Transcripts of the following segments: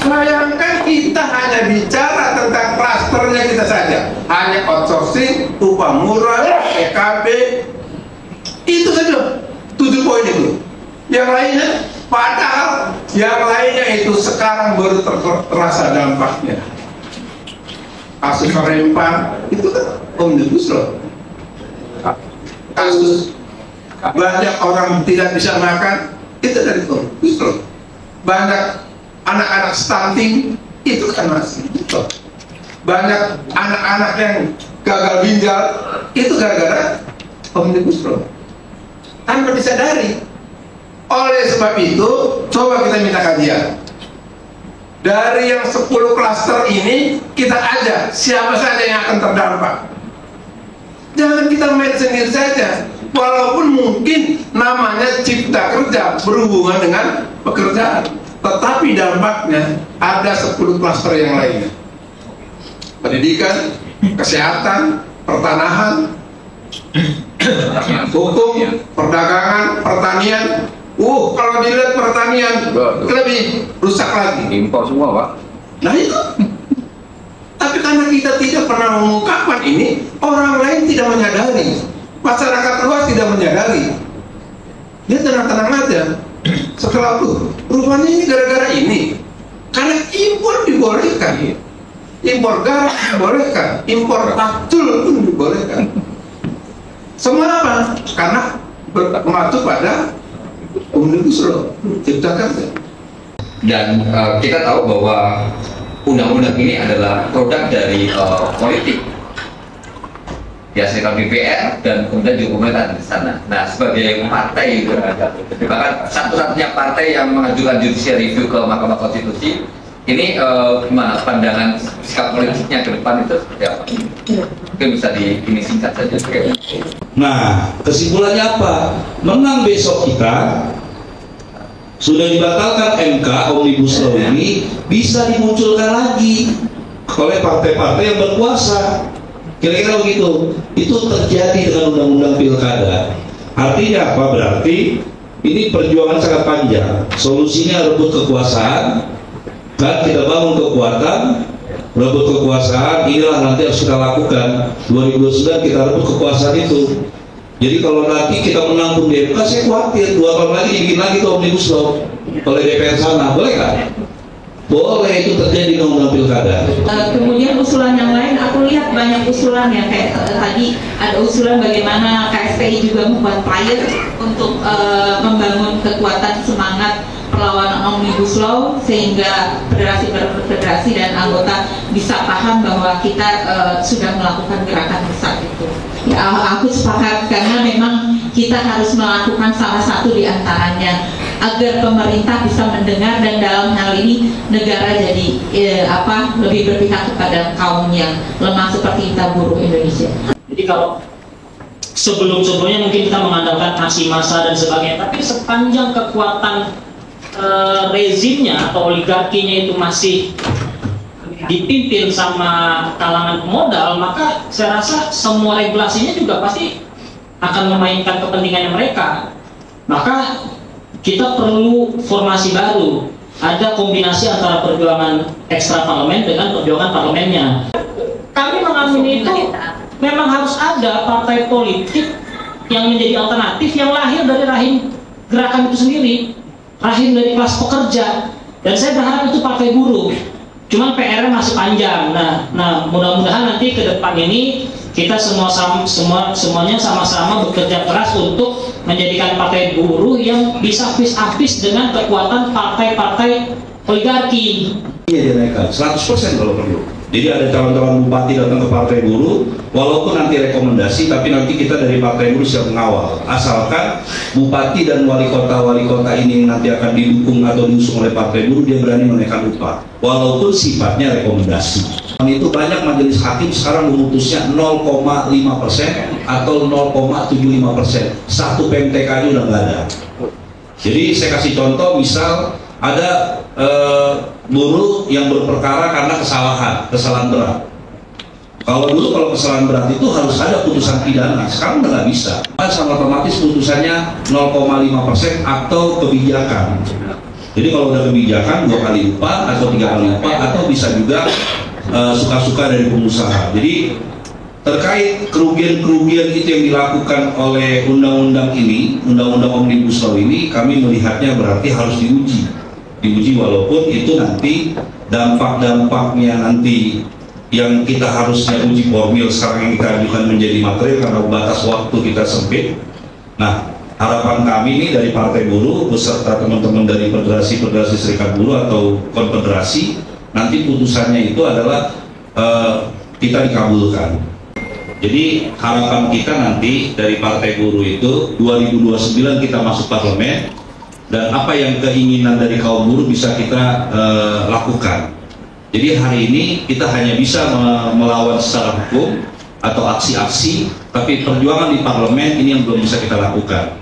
Bayangkan kita hanya bicara tentang klasternya kita saja, hanya outsourcing, upah murah, PKB, itu saja 7 poin itu. Yang lainnya, padahal yang lainnya itu sekarang baru terasa dampaknya. Kasus Rempang itu kan omnibus law. Kasus banyak orang tidak bisa makan itu dari omnibus law. Banyak anak-anak stunting itu kan masih itu. Banyak anak-anak yang gagal ginjal itu gara-gara omnibus law tanpa disadari. Oleh sebab itu, coba kita minta kajian. Dari yang 10 klaster ini, kita ajak siapa saja yang akan terdampak. Jangan kita main sendiri saja. Walaupun mungkin namanya cipta kerja berhubungan dengan pekerjaan, tetapi dampaknya ada 10 klaster yang lainnya. Pendidikan, kesehatan, pertanahan, hukum, perdagangan, pertanian. Kalau dilihat pertanian lebih rusak lagi. Impor semua, Pak. Nah itu. Tapi karena kita tidak pernah mengungkapkan ini, orang lain tidak menyadari, masyarakat luas tidak menyadari. Dia tenang-tenang aja. Setelah itu, rupanya ini gara-gara ini. Karena impor dibolehkan, impor garam dibolehkan, impor takjul pun dibolehkan. Semua apa? Karena mengacu pada omnibus law, cipta kerja. Dan kita tahu bahwa undang-undang ini adalah produk dari politik, dihasilkan DPR dan kemudian juga pemerintah di sana. Nah, sebagai partai, bahkan satu-satunya partai yang mengajukan judicial review ke Mahkamah Konstitusi, ini gimana pandangan sikap politiknya ke depan itu seperti apa? Mungkin bisa ini singkat saja. Nah, kesimpulannya apa? Menang besok kita sudah dibatalkan MK Omnibus Law ini bisa dimunculkan lagi oleh partai-partai yang berkuasa. Kira-kira begitu. Itu terjadi dengan undang-undang pilkada. Artinya apa? Berarti ini perjuangan sangat panjang. Solusinya rebut kekuasaan, kan kita bangun kekuatan, rebut kekuasaan. Inilah nanti harus kita lakukan. 2029 kita rebut kekuasaan itu. Jadi kalau nanti kita menang pun di MK, saya khawatir 2 tahun lagi dibikin lagi tuh Omnibus Law oleh DPR sana, boleh nggak? Boleh, itu terjadi dengan undang pilkada. Kemudian usulan yang lain, aku lihat banyak usulan ya, kayak tadi ada usulan bagaimana KSPI juga membuat flyer untuk membangun kekuatan semangat perlawanan Omnibus Law sehingga federasi dan anggota bisa paham bahwa kita sudah melakukan gerakan besar itu. Ya, aku sepakat karena memang kita harus melakukan salah satu di antaranya agar pemerintah bisa mendengar dan dalam hal ini negara jadi lebih berpihak kepada kaum yang lemah seperti kita buruh Indonesia. Jadi kalau sebelum-sebelumnya mungkin kita mengandalkan aksi massa dan sebagainya, tapi sepanjang kekuatan rezimnya atau oligarkinya itu masih dipimpin sama kalangan pemodal, maka saya rasa semua regulasinya juga pasti akan memainkan kepentingannya mereka. Maka kita perlu formasi baru, ada kombinasi antara perjuangan ekstra parlemen dengan perjuangan parlemennya. Kami mengamini itu memang harus ada partai politik yang menjadi alternatif yang lahir dari rahim gerakan itu sendiri, rahim dari kelas pekerja, dan saya berharap itu partai buruh. Cuman PR-nya masih panjang. Nah, mudah-mudahan nanti ke depan ini kita semuanya sama-sama bekerja keras untuk menjadikan partai buruh yang bisa habis-habis dengan kekuatan partai-partai oligarki. Iya, dinaikkan 100% kalau perlu. Jadi ada calon-calon bupati datang ke partai buruh, walaupun nanti rekomendasi, tapi nanti kita dari partai buruh siap mengawal. Asalkan bupati dan wali kota ini nanti akan didukung atau diusung oleh partai buruh, dia berani menaikkan upah, walaupun sifatnya rekomendasi. Itu banyak majelis hakim sekarang memutusnya 0,5% atau 0,75%. Satu PMTK-nya udah nggak ada. Jadi saya kasih contoh, misal ada buruh yang berperkara karena kesalahan berat. Kalau dulu kalau kesalahan berat itu harus ada putusan pidana, sekarang udah nggak bisa. Sama otomatis putusannya 0,5% atau kebijakan. Jadi kalau udah kebijakan 2 kali upah atau 3 kali upah, atau bisa juga suka-suka dari pengusaha. Jadi terkait kerugian-kerugian itu yang dilakukan oleh undang-undang ini, undang-undang Omnibus Law ini, kami melihatnya berarti harus diuji walaupun itu nanti dampak-dampaknya nanti yang kita harusnya uji formil sekarang yang kita ajukan menjadi materi karena batas waktu kita sempit. Nah, harapan kami ini dari Partai Buruh beserta teman-teman dari Federasi Serikat Buruh atau Konfederasi, nanti putusannya itu adalah kita dikabulkan. Jadi harapan kita nanti dari Partai Buruh itu 2029 kita masuk parlemen, dan apa yang keinginan dari kaum buruh bisa kita lakukan. Jadi hari ini kita hanya bisa melawan secara hukum atau aksi-aksi, tapi perjuangan di parlemen ini yang belum bisa kita lakukan.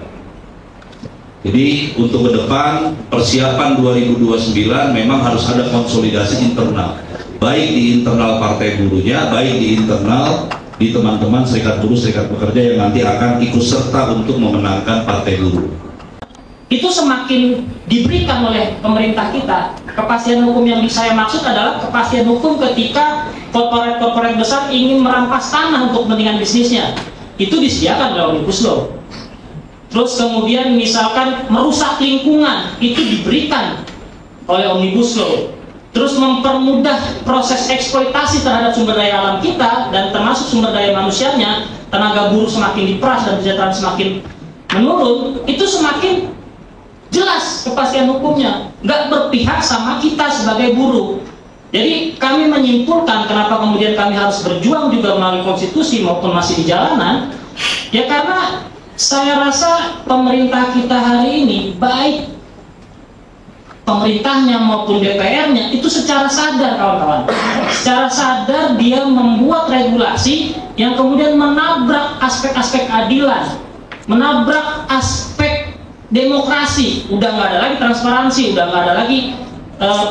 Jadi untuk ke depan persiapan 2029 memang harus ada konsolidasi internal, baik di internal Partai Buruhnya, baik di internal di teman-teman serikat buruh, serikat pekerja yang nanti akan ikut serta untuk memenangkan Partai Buruh. Itu semakin diberikan oleh pemerintah kita. Kepastian hukum yang saya maksud adalah kepastian hukum ketika korporat-korporat besar ingin merampas tanah untuk kepentingan bisnisnya. Itu disediakan oleh Omnibus Law. Terus kemudian misalkan merusak lingkungan, itu diberikan oleh Omnibus Law. Terus mempermudah proses eksploitasi terhadap sumber daya alam kita dan termasuk sumber daya manusianya, tenaga buruh semakin diperas dan kesejahteraan semakin menurun, itu semakin jelas kepastian hukumnya, nggak berpihak sama kita sebagai buruh. Jadi kami menyimpulkan kenapa kemudian kami harus berjuang juga melalui konstitusi maupun masih di jalanan, ya karena saya rasa pemerintah kita hari ini, baik pemerintahnya maupun DPR-nya, itu secara sadar kawan-kawan, secara sadar dia membuat regulasi yang kemudian menabrak aspek-aspek keadilan, menabrak aspek demokrasi. Udah nggak ada lagi transparansi, udah nggak ada lagi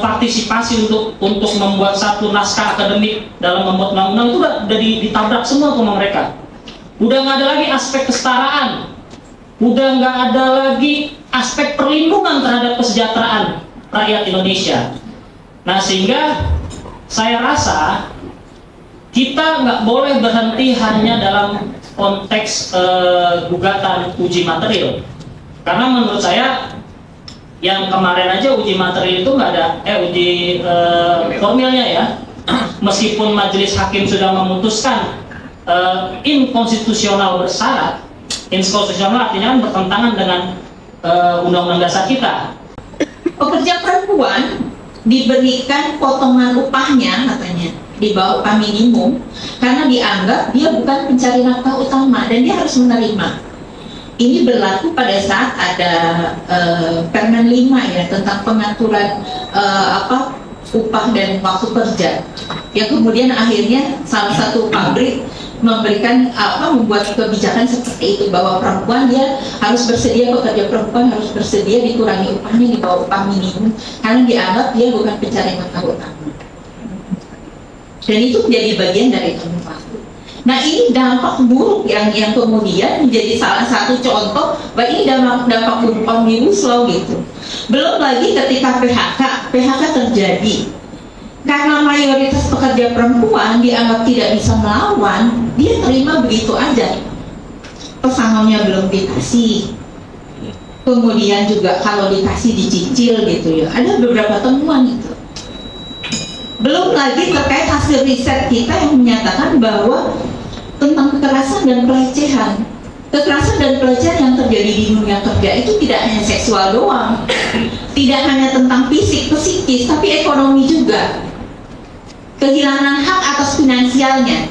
partisipasi untuk membuat satu naskah akademik dalam membuat undang-undang, itu udah ditabrak semua sama mereka. Udah nggak ada lagi aspek kesetaraan, udah nggak ada lagi aspek perlindungan terhadap kesejahteraan rakyat Indonesia. Nah, sehingga saya rasa kita nggak boleh berhenti hanya dalam konteks gugatan uji material, karena menurut saya yang kemarin aja uji material itu nggak ada uji formilnya ya, meskipun majelis hakim sudah memutuskan inkonstitusional bersyarat. Inkonstitusional artinya kan bertentangan dengan undang-undang dasar kita. Pekerja perempuan diberikan potongan upahnya katanya di bawah upah minimum karena dianggap dia bukan pencari nafkah utama dan dia harus menerima. Ini berlaku pada saat ada Permen 5 ya tentang pengaturan upah dan waktu kerja, yang kemudian akhirnya salah satu pabrik memberikan membuat kebijakan seperti itu, bahwa perempuan dia harus bersedia, pekerja perempuan harus bersedia dikurangi upahnya di bawah upah minimum karena dianggap dia bukan pencari nafkah utama, dan itu menjadi bagian dari upah. Nah, ini dampak buruk yang kemudian menjadi salah satu contoh bahwa ini dampak buruk Omnibus Law gitu. Belum lagi ketika PHK terjadi, karena mayoritas pekerja perempuan dianggap tidak bisa melawan, dia terima begitu aja. Pesangonnya belum dikasih, kemudian juga kalau dikasih dicicil gitu ya. Ada beberapa temuan itu. Belum lagi terkait hasil riset kita yang menyatakan bahwa tentang kekerasan dan pelecehan. Kekerasan dan pelecehan yang terjadi di dunia kerja itu tidak hanya seksual doang, tidak hanya tentang fisik, psikis, tapi ekonomi juga. Kehilangan hak atas finansialnya,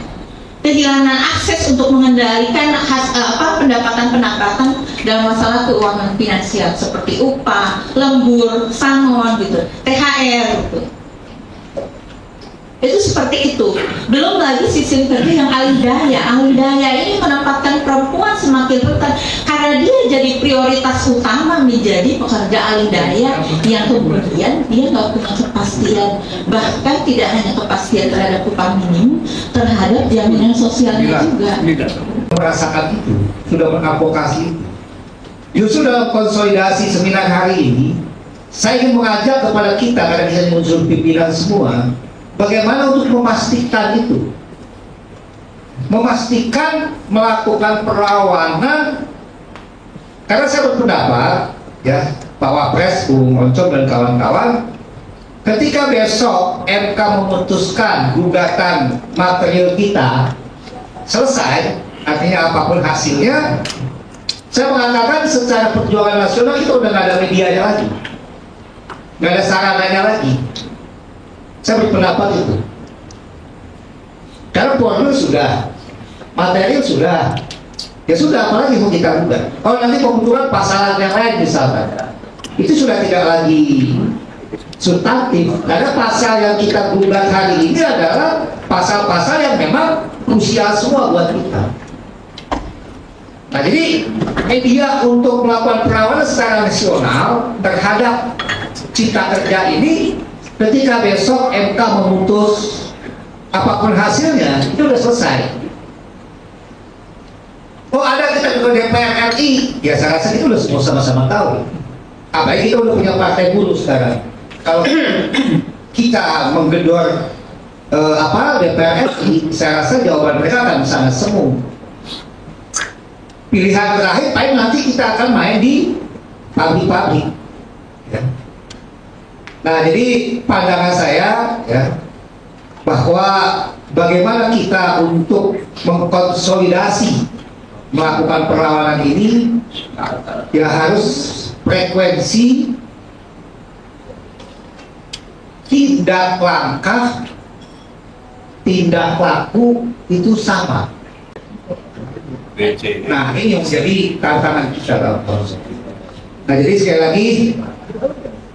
kehilangan akses untuk mengendalikan pendapatan dalam masalah keuangan finansial seperti upah, lembur, sangon gitu, THR gitu. Itu seperti itu. Belum lagi sistem kerja yang alih daya ini menempatkan perempuan semakin rentan karena dia jadi prioritas utama menjadi pekerja alih daya yang kemudian dia nggak punya kepastian, bahkan tidak hanya kepastian terhadap upah minimum, terhadap jaminan sosialnya juga. Merasakan itu, sudah mengadvokasi. Justru dalam konsolidasi seminar hari ini saya ingin mengajak kepada kita, karena kita muncul pimpinan semua, bagaimana untuk memastikan itu, memastikan melakukan perlawanan. Karena saya berpendapat, ya, Pak Wapres, Bung Oncom dan kawan-kawan, ketika besok MK memutuskan gugatan material kita selesai, artinya apapun hasilnya, saya mengatakan secara perjuangan nasional kita udah nggak ada medianya lagi, nggak ada sarananya lagi. Saya berpendapat itu. Karena formil sudah, material sudah, ya sudah, apalagi mau kita gugat. Kalau nanti pembentukan pasal yang lain misalkan, itu sudah tidak lagi substantif. Karena pasal yang kita gugat hari ini adalah pasal-pasal yang memang krusial semua buat kita. Nah, jadi media untuk melakukan perlawanan secara nasional terhadap cipta kerja ini, ketika besok MK memutus apapun hasilnya, itu sudah selesai. Oh, ada kita ke DPR RI, ya saya rasa itu sudah semua sama-sama tahu. Apalagi kita udah punya partai buruh sekarang. Kalau kita menggedor DPR RI, saya rasa jawaban mereka akan sangat semu. Pilihan terakhir paling nanti kita akan main di pabrik-pabrik, ya. Nah, jadi pandangan saya, ya, bahwa bagaimana kita untuk mengkonsolidasi melakukan perlawanan ini, ya harus frekuensi tindak langkah, tindak laku itu sama. Nah, ini yang menjadi tantangan kita dalam proses. Nah, jadi sekali lagi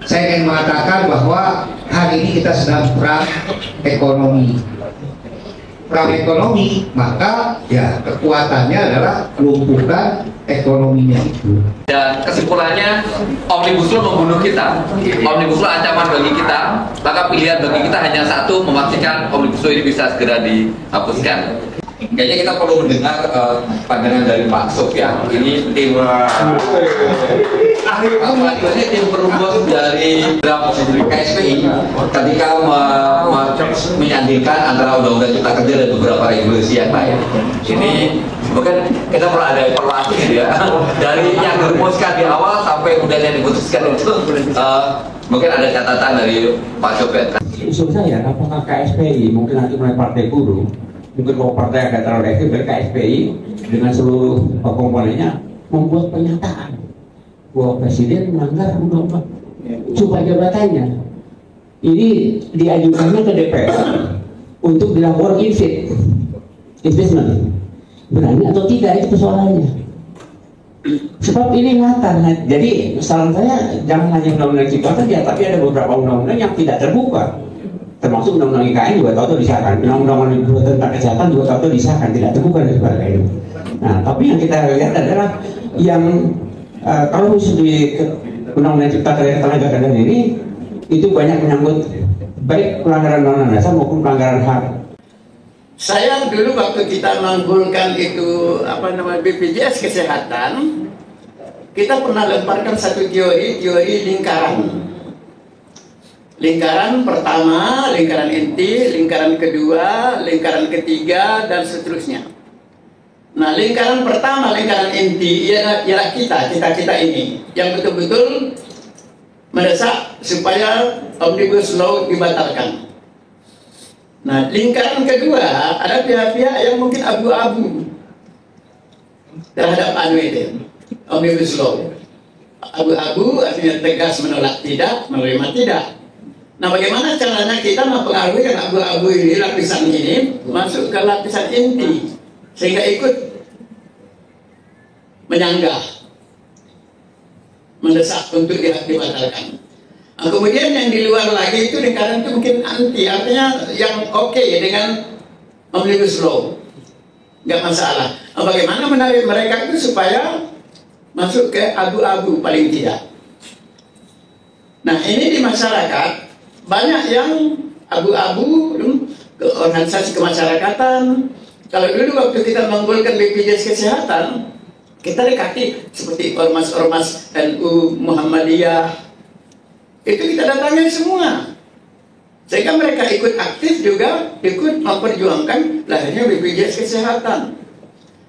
saya ingin mengatakan bahwa hari ini kita sedang perang ekonomi. Perang ekonomi, maka ya kekuatannya adalah lumpuhkan ekonominya itu. Dan kesimpulannya, Omnibus Law membunuh kita. Omnibus Law ancaman bagi kita. Maka pilihan bagi kita hanya satu, memastikan Omnibus Law ini bisa segera dihapuskan. Kayaknya kita perlu mendengar pandangan dari Pak Sofyan. Ini tim tim perumus dari KSPI ketika menyandingkan antara Undang-Undang Cipta Kerja dan beberapa regulasi yang lain. Ini mungkin kita perlu ada evaluasi gitu ya, dari yang dirumuskan di awal sampai kemudian yang diputuskan itu. Mungkin ada catatan dari Pak Sofyan. Usul saya, apakah KSPI mungkin nanti mulai partai buruh, mungkin kalau partai agak terlalu ekstrim, KSPI dengan seluruh komponennya membuat pernyataan bahwa Presiden melanggar undang-undang sumpah jabatannya. Ini diajukannya ke DPR untuk dilakukan investment. Berani atau tidak itu persoalannya. Sebab ini nyata. Jadi saran saya jangan hanya undang-undang cipta kerja, tapi ada beberapa undang-undang yang tidak terbuka. Termasuk undang-undang IKN juga tahu disahkan, undang-undang tentang kesehatan juga tahu disahkan, tidak terbuka dan sebagainya. Nah, tapi yang kita lihat adalah yang kalau di undang-undang cipta kerja tenaga kerja ini itu banyak menyangkut baik pelanggaran undang-undang dasar maupun pelanggaran HAM. Saya dulu waktu kita menggulkan itu BPJS kesehatan, kita pernah lemparkan satu teori lingkaran. Lingkaran pertama, lingkaran inti, lingkaran kedua, lingkaran ketiga, dan seterusnya. Nah, lingkaran pertama, lingkaran inti, ialah kita ini, yang betul-betul mendesak supaya Omnibus Law dibatalkan. Nah, lingkaran kedua, ada pihak-pihak yang mungkin abu-abu terhadap Omnibus Law. Abu-abu artinya tegas menolak tidak, menerima tidak. Nah, bagaimana caranya kita mempengaruhi kan abu-abu ini, lapisan ini masuk ke lapisan inti sehingga ikut menyanggah, mendesak untuk dibatalkan. Nah, kemudian yang di luar lagi itu lingkaran itu mungkin anti, artinya yang oke dengan Omnibus Law, nggak masalah. Nah, bagaimana menarik mereka itu supaya masuk ke abu-abu paling tidak. Nah, ini di masyarakat banyak yang abu-abu ke organisasi kemasyarakatan. Kalau dulu waktu kita menggolkan BPJS kesehatan, kita dekati seperti ormas-ormas NU, Muhammadiyah, itu kita datangin semua. Sehingga mereka ikut aktif juga, ikut memperjuangkan lahirnya BPJS Kesehatan.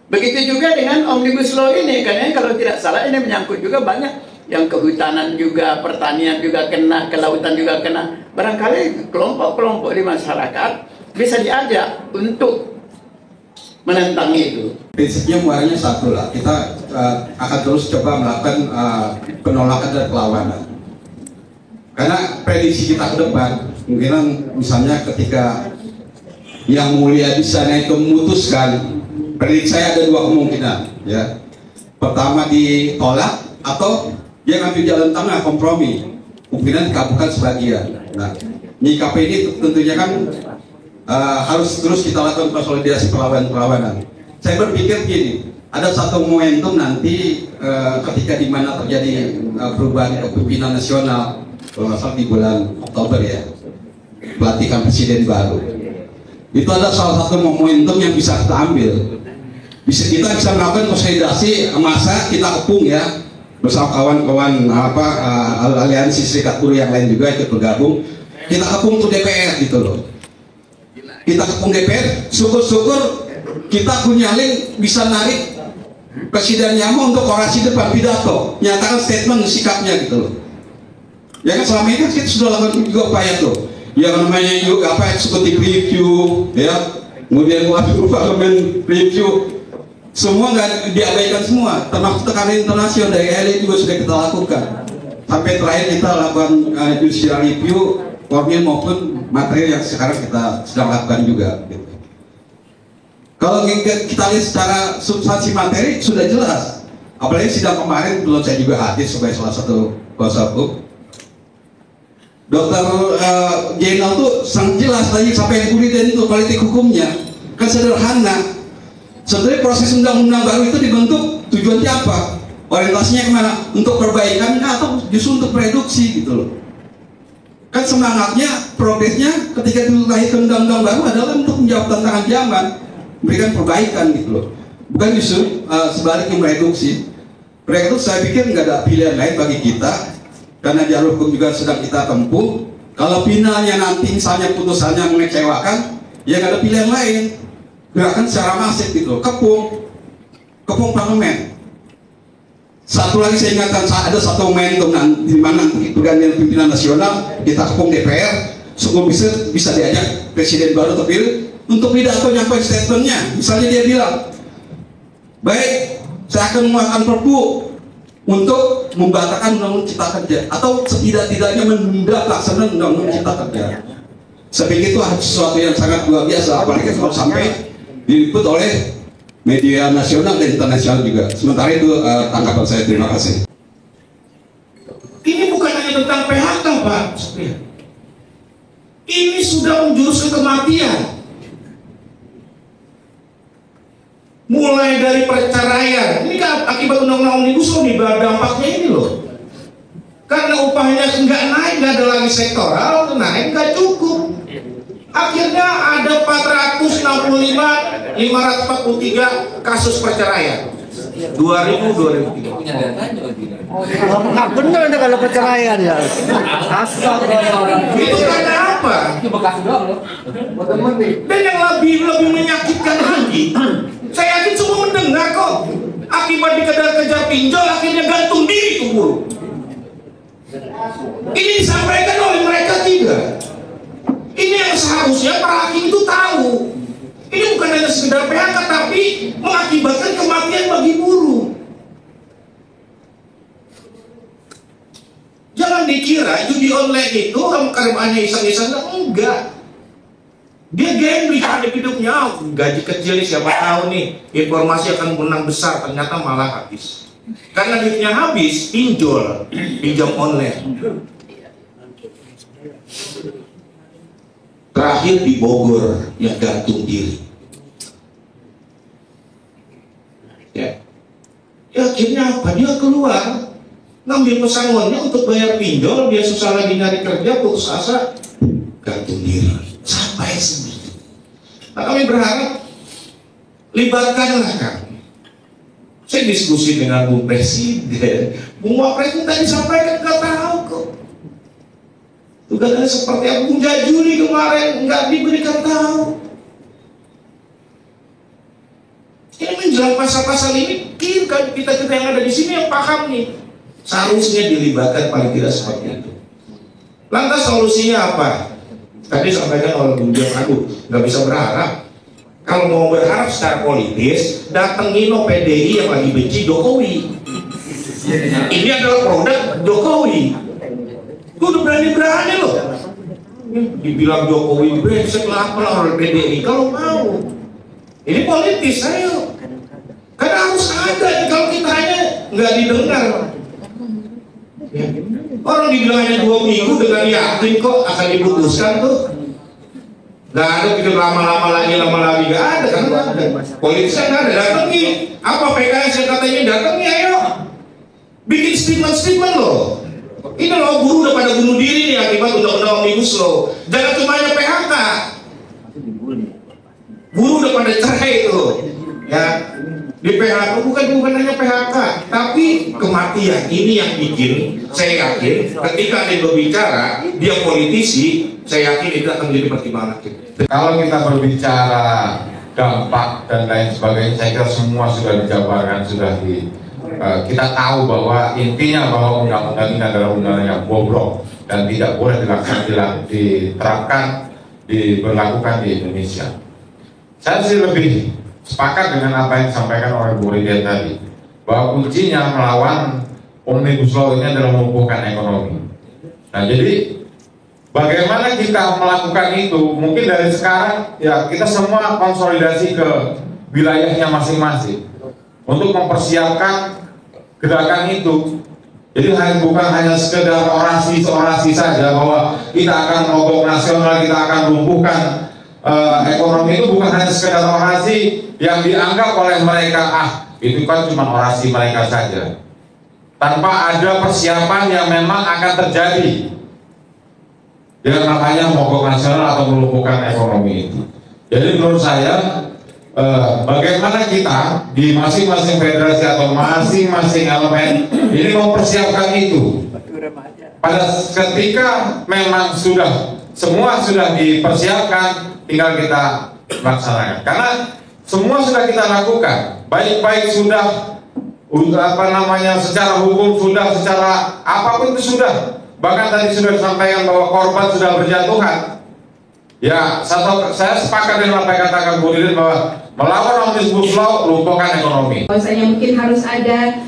Begitu juga dengan Omnibus Law ini, karena kalau tidak salah ini menyangkut juga banyak yang kehutanan juga, pertanian juga kena, kelautan juga kena. Barangkali kelompok-kelompok di masyarakat bisa diajak untuk menentang itu. Prinsipnya muaranya satu lah, kita akan terus coba melakukan penolakan dan perlawanan. Karena prediksi kita ke depan, mungkin misalnya ketika yang mulia di sana itu memutuskan, prediksi saya ada dua kemungkinan, ya. Pertama ditolak atau dia ngambil jalan tengah kompromi, kemungkinan dikabulkan sebagian. Nah, nyikapi ini tentunya kan harus terus kita lakukan konsolidasi perlawanan. Saya berpikir gini, ada satu momentum nanti ketika di mana terjadi perubahan kepemimpinan nasional, kalau nggak salah di bulan Oktober ya, pelantikan presiden baru. Itu ada salah satu momentum yang bisa kita ambil. Kita bisa melakukan konsolidasi massa, kita kepung ya bersama kawan-kawan aliansi serikat buruh yang lain juga ikut bergabung. Kita kepung ke DPR gitu loh. Kita kepung DPR, syukur-syukur kita punya link bisa narik Presiden Yama untuk orasi depan pidato, nyatakan statement sikapnya gitu loh. Ya kan selama ini kita sudah lakukan juga upaya tuh, yang namanya eksekutif review, ya, kemudian wakil parlemen review, semua nggak diabaikan semua, termasuk tekanan internasional dari elit juga sudah kita lakukan. Sampai terakhir kita lakukan judicial review, formil maupun materi yang sekarang kita sedang lakukan juga. Gitu. Kalau kita lihat secara substansi materi sudah jelas, apalagi sidang kemarin belum saya juga hadir sebagai salah satu kuasa hukum. Dokter Jenal tuh sangat jelas tadi sampai kemudian itu politik hukumnya kan sederhana. Sebenarnya proses undang-undang baru itu dibentuk tujuannya apa? Orientasinya kemana? Untuk perbaikan atau justru untuk reduksi gitu loh. Kan semangatnya, progresnya ketika dilahirkan undang-undang baru adalah untuk menjawab tantangan zaman, memberikan perbaikan gitu loh. Bukan justru sebaliknya mereduksi. Mereka itu saya pikir nggak ada pilihan lain bagi kita. Karena jalur hukum juga sedang kita tempuh. Kalau finalnya nanti misalnya putusannya mengecewakan, ya nggak ada pilihan lain. Gerakan secara masif gitu, kepung parlemen. Satu lagi saya ingatkan, ada satu momentum di mana pergantian pimpinan nasional, kita kepung DPR, cukup bisa diajak presiden baru terpilih untuk pidato nyampe statementnya. Misalnya dia bilang, baik, saya akan mengeluarkan perpu untuk membatalkan undang-undang cipta kerja atau setidak-tidaknya menunda pelaksanaan undang-undang cipta kerja. Saya pikir itu sesuatu yang sangat luar biasa, apalagi kalau sampai diliput oleh media nasional dan internasional juga. Sementara itu tanggapan saya. Terima kasih. Ini bukan hanya tentang PHK, Pak. Ini sudah menjurus ke kematian. Mulai dari perceraian, ini kan akibat undang-undang Omnibus Law nih, dampaknya ini loh. Karena upahnya nggak naik, nggak ada lagi sektoral, naik nggak cukup. Akhirnya ada 543 kasus perceraian. 2003. Nggak bener nih kalau perceraian ya. Itu karena apa? Dan yang lebih menyakitkan lagi, saya yakin semua mendengar kok. Akibat dikejar-kejar pinjol, akhirnya gantung diri tuh buruh. Ini disampaikan oleh mereka tidak. Ini yang seharusnya para hakim itu tahu. Ini bukan hanya sekedar PHK, tapi mengakibatkan kematian bagi buruh. Jangan dikira judi online itu karena iseng-iseng, enggak. Dia gambling terhadap hidupnya, gaji kecil nih siapa tahu nih informasi akan menang besar, ternyata malah habis. Karena duitnya habis, pinjam online. Terakhir di Bogor yang gantung diri. Ya, akhirnya apa? Dia keluar, ngambil pesangonnya untuk bayar pinjol, dia susah lagi nyari kerja, putus asa, gantung diri. Sampai sendiri. Nah, kami berharap libatkanlah kami. Saya diskusi dengan Bung Presiden, Bung Wapres tadi sampaikan nggak tahu kok. Gugatannya seperti apa? Hingga Juli kemarin nggak diberikan tahu. Ini menjelang pasal-pasal ini, kita yang ada di sini yang paham nih. Seharusnya dilibatkan paling tidak seperti itu. Lantas solusinya apa? Tadi sampaikan oleh Bung Dian, nggak bisa berharap. Kalau mau berharap secara politis, datengin PDI yang lagi benci Jokowi. Ini adalah produk Jokowi. Gue udah berani-berani loh. Dibilang Jokowi brengsek lah apalah oleh PDI. Kalau mau, ini politis, ayo. Karena harus ada. Kalau kita hanya nggak didengar, orang dibilang hanya 2 minggu dengan yakin kok akan diputuskan tuh. Nggak ada pikir lama-lama lagi nggak ada kan? Nggak ada. Politisnya nggak ada. Datangi. Apa PKS yang katanya datangi? Ayo. Bikin statement loh. Ini loh, buruh udah pada bunuh diri nih akibat undang-undang Omnibus Law. Jangan cuma hanya PHK. Buruh udah pada cerai tuh. Ya, di PHK bukan hanya PHK, tapi kematian. Ini yang bikin saya yakin ketika ada yang berbicara, dia politisi, saya yakin itu akan menjadi pertimbangan kita. Kalau kita berbicara dampak dan lain sebagainya, saya kira semua sudah dijabarkan, kita tahu bahwa intinya bahwa undang-undang ini adalah undang-undang yang bobrok dan tidak boleh diterapkan, diberlakukan di Indonesia. Saya sih lebih sepakat dengan apa yang disampaikan oleh Bu Ridia tadi, bahwa kuncinya melawan Omnibus Law ini adalah melumpuhkan ekonomi. Nah, jadi bagaimana kita melakukan itu? Mungkin dari sekarang ya kita semua konsolidasi ke wilayahnya masing-masing untuk mempersiapkan gerakan itu. Jadi bukan hanya sekedar orasi saja bahwa kita akan mogok nasional, kita akan lumpuhkan ekonomi. Itu bukan hanya sekedar orasi yang dianggap oleh mereka, itu kan cuma orasi mereka saja, tanpa ada persiapan yang memang akan terjadi dengan namanya mogok nasional atau melumpuhkan ekonomi itu. Jadi menurut saya, bagaimana kita di masing-masing federasi atau masing-masing elemen ini mempersiapkan itu. Pada ketika memang semua sudah dipersiapkan, tinggal kita laksanakan. Karena semua sudah kita lakukan, baik sudah secara hukum sudah, secara apapun itu sudah. Bahkan tadi sudah disampaikan bahwa korban sudah berjatuhan. Ya, saya sepakat dengan apa yang katakan Bu Ririn bahwa melawan Omnibus Law lumpuhkan ekonomi. Bahwasanya mungkin harus ada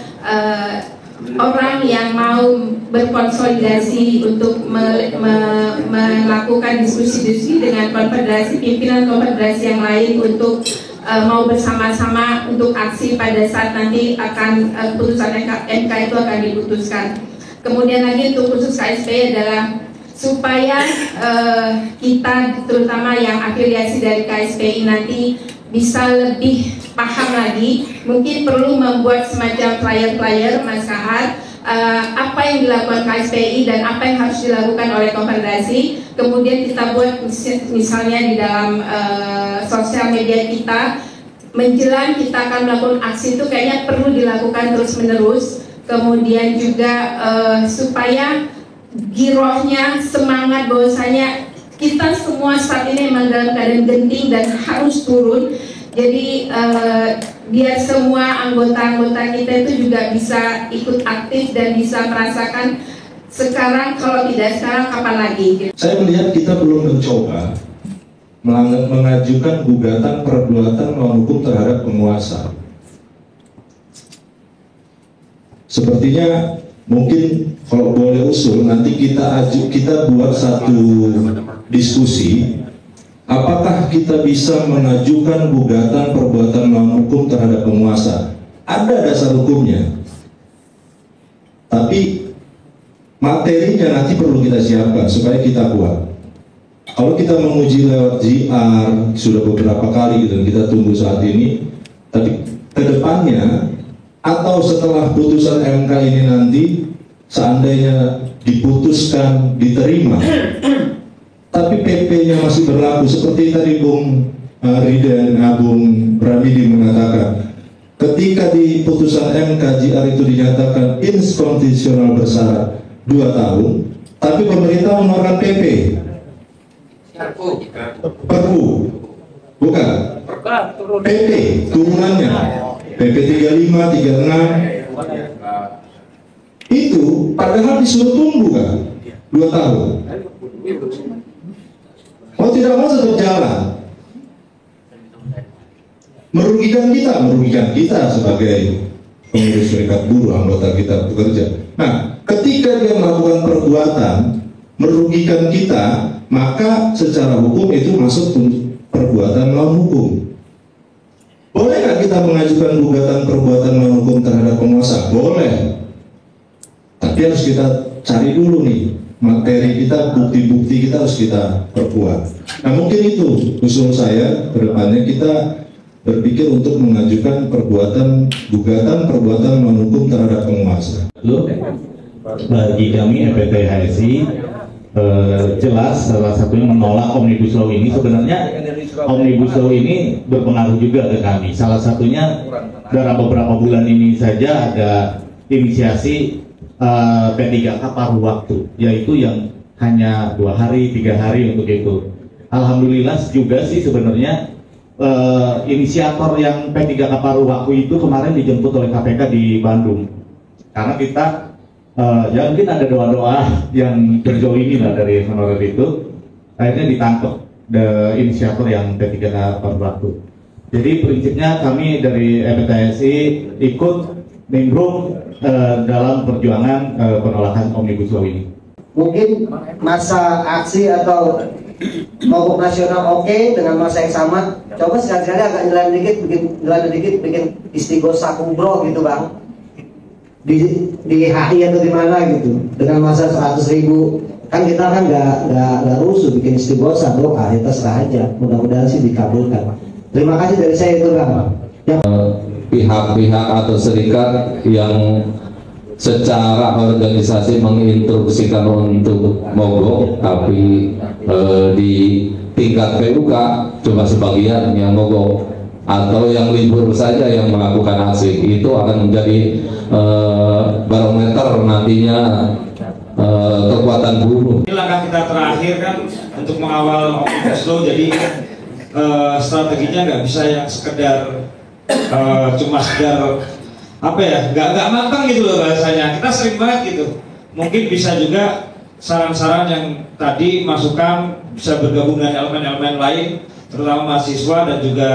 orang yang mau berkonsolidasi untuk melakukan diskusi-diskusi dengan pimpinan konfederasi yang lain untuk mau bersama-sama untuk aksi pada saat nanti akan putusan MK itu akan diputuskan. Kemudian lagi untuk khusus KSPI adalah supaya kita terutama yang afiliasi dari KSPI nanti bisa lebih paham lagi, mungkin perlu membuat semacam flyer-flyer Mas Kahar, apa yang dilakukan KSPI dan apa yang harus dilakukan oleh konfederasi. Kemudian kita buat misalnya di dalam sosial media kita, menjelang kita akan melakukan aksi itu kayaknya perlu dilakukan terus-menerus. Kemudian juga supaya girohnya, semangat bahwasanya kita semua saat ini memang dalam keadaan genting dan harus turun. Jadi biar semua anggota-anggota kita itu juga bisa ikut aktif dan bisa merasakan sekarang, kalau tidak sekarang kapan lagi. Saya melihat kita belum mencoba mengajukan gugatan perbuatan melawan hukum terhadap penguasa. Sepertinya mungkin kalau boleh usul nanti kita buat satu diskusi, apakah kita bisa mengajukan gugatan perbuatan melawan hukum terhadap penguasa. Ada dasar hukumnya, tapi materinya nanti perlu kita siapkan supaya kita kuat. Kalau kita menguji lewat JR sudah beberapa kali dan kita tunggu saat ini, tapi kedepannya atau setelah putusan MK ini nanti seandainya diputuskan diterima tapi PP-nya masih berlaku seperti tadi Bung Rida dan Bung Pramidi mengatakan, ketika di putusan MK JR itu dinyatakan inkonstitusional bersyarat 2 tahun, tapi pemerintah mengeluarkan PP, Perpu, bukan, PP turunannya, PP 35, 36, itu padahal disuruh tunggu kan, 2 tahun. Mau tidak mau tetap jalan. Merugikan kita sebagai pengurus serikat buruh, anggota kita bekerja. Nah, ketika dia melakukan perbuatan merugikan kita, maka secara hukum itu masuk perbuatan melawan hukum. Boleh nggak kita mengajukan gugatan perbuatan melawan hukum terhadap penguasa? Boleh. Tapi harus kita cari dulu nih materi kita, bukti-bukti kita harus kita perkuat. Nah, mungkin itu usul saya ke depannya, kita berpikir untuk mengajukan gugatan perbuatan melawan hukum terhadap penguasa. Bagi kami EPTHSI jelas salah satunya menolak Omnibus Law ini. Sebenarnya Omnibus Law ini berpengaruh juga ke kami. Salah satunya dalam beberapa bulan ini saja ada inisiasi P3K paruh waktu, yaitu yang hanya 2 hari, 3 hari untuk itu. Alhamdulillah juga sih sebenarnya inisiator yang P3K paruh waktu itu kemarin dijemput oleh KPK di Bandung, karena kita ya mungkin ada doa-doa yang terjolimi lah dari honorer itu, akhirnya ditangkap inisiator yang P3K paruh waktu. Jadi prinsipnya kami dari EPTHSI ikut nimbrung dalam perjuangan penolakan Omnibus Law ini. Mungkin masa aksi atau mogok nasional oke, dengan masa yang sama coba sekali-sekali agak jalan dikit bikin istighosa kubro gitu bang, di HI atau di mana gitu, dengan masa 100.000 kan kita kan nggak rusuh bikin istighosa, doa ya terserah aja, mudah-mudahan sih dikabulkan. Terima kasih dari saya itu bang. Pihak-pihak atau serikat yang secara organisasi menginstruksikan untuk mogok, tapi di tingkat PUK cuma sebagian yang mogok atau yang libur saja yang melakukan aksi, itu akan menjadi barometer nantinya kekuatan buruh. Ini langkah kita terakhir kan untuk mengawal Omnibus Law, jadi strateginya nggak bisa yang sekedar cuma sekedar apa ya, nggak matang gitu loh bahasanya. Kita sering banget gitu. Mungkin bisa juga saran-saran yang tadi masukan bisa bergabung dengan elemen-elemen lain, terutama mahasiswa dan juga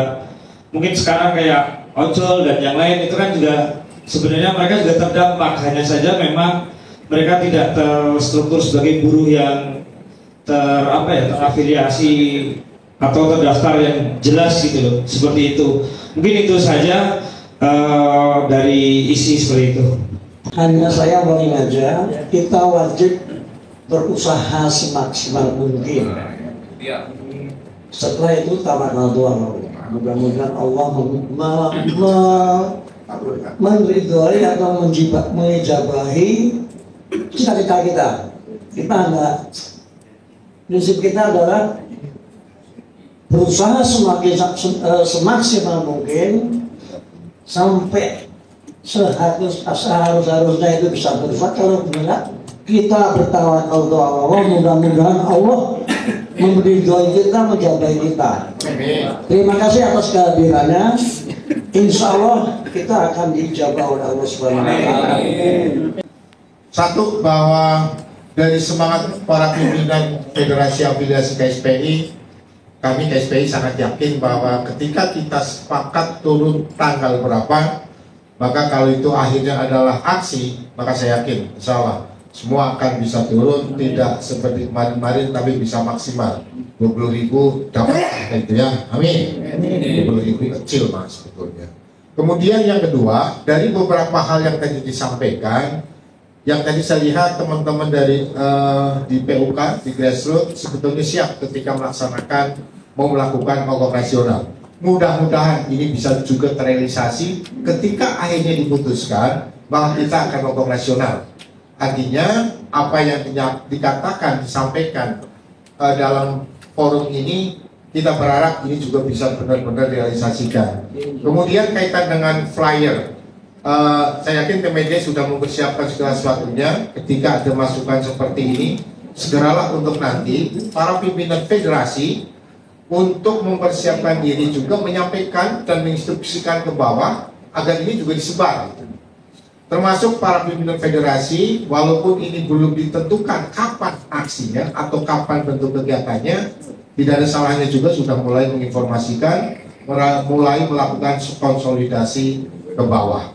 mungkin sekarang kayak ojol dan yang lain, itu kan juga sebenarnya mereka juga terdampak, hanya saja memang mereka tidak terstruktur sebagai buruh yang terafiliasi atau terdaftar yang jelas gitu loh, seperti itu. Mungkin itu saja dari isi seperti itu. Hanya saya mau aja, kita wajib berusaha semaksimal mungkin. Setelah itu tawakal doa. Mudah-mudahan Allah meridhoi atau menjabahi cita-cita kita. Kita ada prinsip kita adalah berusaha semaksimal mungkin sampai seharusnya itu bisa berbuat. Kalau tidak, kita bertawakal kepada Allah, mudah-mudahan Allah meridhoi kita, menjabahi kita. Terima kasih atas kehadirannya. Insya Allah kita akan dijabah oleh Allah Subhanahu wa Ta'ala. Satu, bahwa dari semangat para pimpinan Federasi Afiliasi KSPI, kami KSPI sangat yakin bahwa ketika kita sepakat turun tanggal berapa, maka kalau itu akhirnya adalah aksi, maka saya yakin insya Allah semua akan bisa turun, tidak seperti kemarin-kemarin tapi bisa maksimal 20.000 dapat itu ya, amin. 20.000 kecil mas sebetulnya. Kemudian yang kedua, dari beberapa hal yang tadi disampaikan, yang tadi saya lihat teman-teman dari di PUK, di grassroots sebetulnya siap ketika melaksanakan mau melakukan mogok nasional. Mudah-mudahan ini bisa juga terrealisasi ketika akhirnya diputuskan bahwa kita akan mogok nasional. Artinya apa yang dikatakan, disampaikan dalam forum ini, kita berharap ini juga bisa benar-benar realisasikan. Kemudian kaitan dengan flyer, saya yakin Kemedia sudah mempersiapkan segala sesuatunya. Ketika ada masukan seperti ini, segeralah untuk nanti para pimpinan federasi untuk mempersiapkan diri juga menyampaikan dan menginstruksikan ke bawah agar ini juga disebar. Termasuk para pimpinan federasi, walaupun ini belum ditentukan kapan aksinya atau kapan bentuk kegiatannya, tidak ada salahnya juga sudah mulai menginformasikan, mulai melakukan konsolidasi ke bawah.